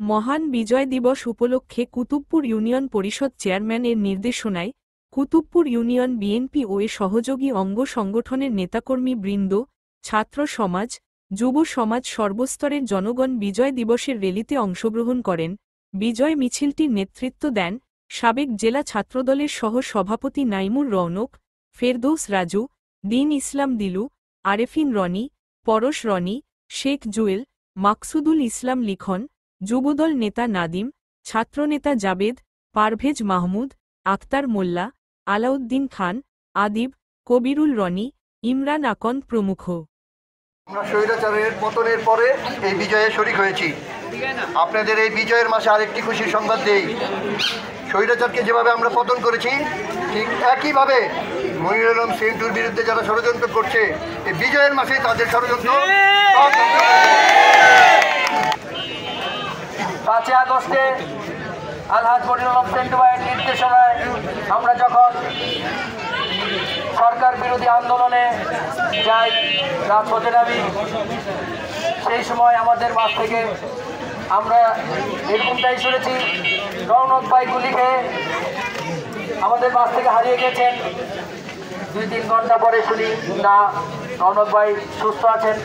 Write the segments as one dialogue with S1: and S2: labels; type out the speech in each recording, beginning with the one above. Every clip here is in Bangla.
S1: মহান বিজয় দিবস উপলক্ষে কুতুবপুর ইউনিয়ন পরিষদ চেয়ারম্যানের নির্দেশনায় কুতুবপুর ইউনিয়ন বিএনপি ও এর সহযোগী অঙ্গ সংগঠনের নেতাকর্মী বৃন্দ, ছাত্র সমাজ, যুব সমাজ সর্বস্তরের জনগণ বিজয় দিবসের র্যালিতে অংশগ্রহণ করেন। বিজয় মিছিলটির নেতৃত্ব দেন সাবেক জেলা ছাত্রদলের সহ সভাপতি নাইমুর রৌনক, ফেরদৌস রাজু, দীন ইসলাম দিলু, আরেফিন রনি, পরশ রনি, শেখ জুয়েল, মাকসুদুল ইসলাম লিখন, যুবদল নেতা নাদিম, ছাত্রনেতা জাবেদ, পারভেজ মাহমুদ, আক্তার মোল্লা, আলাউদ্দিন খান, আদিব, কবিরুল রনি, ইমরান আকন প্রমুখ।
S2: আমরা স্বৈরাচারের পতনের পরে এই বিজয়ে শরিক হয়েছি। আপনাদের এই বিজয়ের মাসে আরেকটি খুশির সংবাদ দেই, স্বৈরাচারকে যেভাবে আমরা পতন করেছি ঠিক একইভাবে মনিরুল আলম সেন্টুর বিরুদ্ধে যারা ষড়যন্ত্র করছে এই বিজয়ের মাসে তাদের ষড়যন্ত্র
S3: 5 আগস্টে আলহাজ মনিরুল আলম সেন্টু ভাইয়ের নির্দেশনায় আমরা যখন সরকার বিরোধী আন্দোলনে যাই, রাজপথে নামি, সেই সময় আমাদের মাঝ থেকে আমরা এরকমটাই শুনেছি, রৌনক ভাই গুলি খেয়ে আমাদের মাঝ থেকে হারিয়ে গেছেন। 2-3 ঘন্টা পরে শুনি না, রৌনক ভাই সুস্থ আছেন।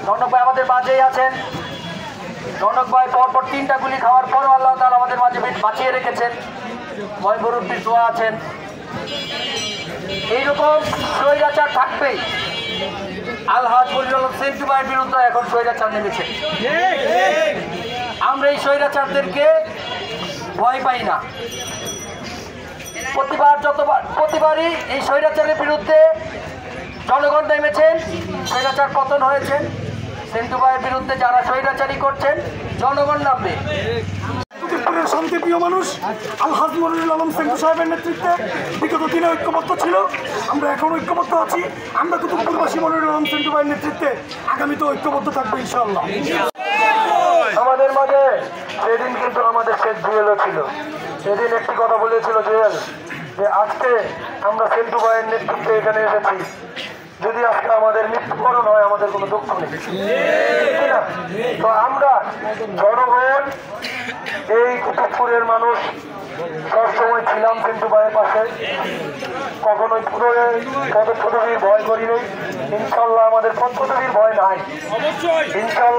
S3: রৌনক ভাই আমাদের মাঝেই আছেন। রৌনক ভাই পরপর 3টা গুলি খাওয়ার পরও আল্লাহ তাআলা আমাদের মাঝে বাঁচিয়ে রেখেছেন। ময়মুরুব্বির দোয়া আছেন। এইরকম স্বৈরাচার থাকবেই। আলহাজ মনিরুল আলম সেন্টু ভাইয়ের বিরুদ্ধে এখন স্বৈরাচার নেমেছে। আমরা এই স্বৈরাচারদেরকে ভয় পাই না। প্রতিবারই এই স্বৈরাচারের বিরুদ্ধে জনগণ নেমেছেন, স্বৈরাচার পতন হয়েছে। সেন্টু ভাইয়ের বিরুদ্ধে যারা স্বৈরাচারী করছেন জনগণ নামবে।
S4: কুতুবপুরের শান্তিপ্রিয় মানুষ আলহাজ মনিরুল আলম সেন্টু সাহেবের নেতৃত্বে বিগত দিনে ঐক্যবদ্ধ ছিল, আমরা এখন ঐক্যবদ্ধ আছি। আমরা কুতুবপুরবাসী মনিরুল আলম সেন্টু ভাইয়ের নেতৃত্বে আগামীতে ঐক্যবদ্ধ থাকবো ইনশাআল্লাহ।
S3: আমাদের মাঝে সেদিন কিন্তু আমাদের শেখ জুয়েলও ছিল। সেদিন একটি কথা বলেছিল জুয়েল, যে আজকে আমরা সেন্টু ভাইয়ের নেতৃত্বে এখানে এসেছি, যদি আজকে আমাদের মৃত্যুবরণ হয় আমাদের কোনো দুঃখ নেই। তো আমরা জনগণ, এই কুতুবপুরের মানুষ সবসময় ছিলাম সেন্টু ভাইয়ের পাশে, কখনোই পদপদবীর ভয় করি নেই। ইনশাল্লাহ আমাদের পদপদবীর ভয় নাই ইনশাল্লাহ।